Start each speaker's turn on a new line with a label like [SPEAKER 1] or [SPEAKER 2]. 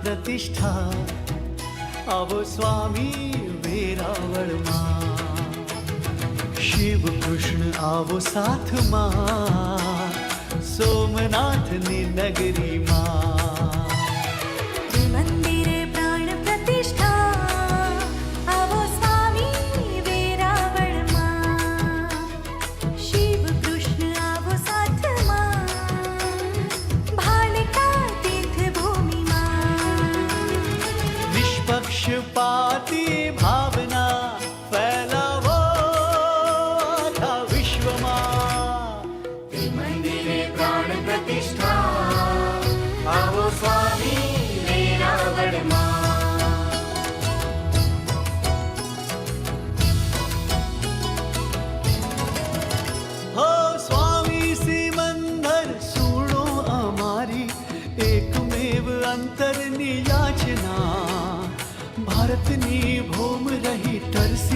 [SPEAKER 1] प्रतिष्ठा आवो स्वामी વેરાવળમાં શિવ કૃષ્ણ આવો સાથમાં સોમનાથની નગરીમાં
[SPEAKER 2] મંદિરે પ્રાણ પ્રતિષ્ઠા આવો સ્વામી વેરાવળમાં શિવ કૃષ્ણ આવો સાથમાં ભાલકા તીર્થ ભૂમિમાં
[SPEAKER 1] નિષ્પક્ષપાતી ભાવના ફેલાવો આખા વિશ્વમાં
[SPEAKER 2] મંદિરે પ્રાણ પ્રતિષ્ઠા આવો સ્વામી વેરાવળમાં
[SPEAKER 1] હો સ્વામી સિમંદર સુણો અમારી એકમેવ અંતરની યાચના ભારતની ભૂમ રહી તરસી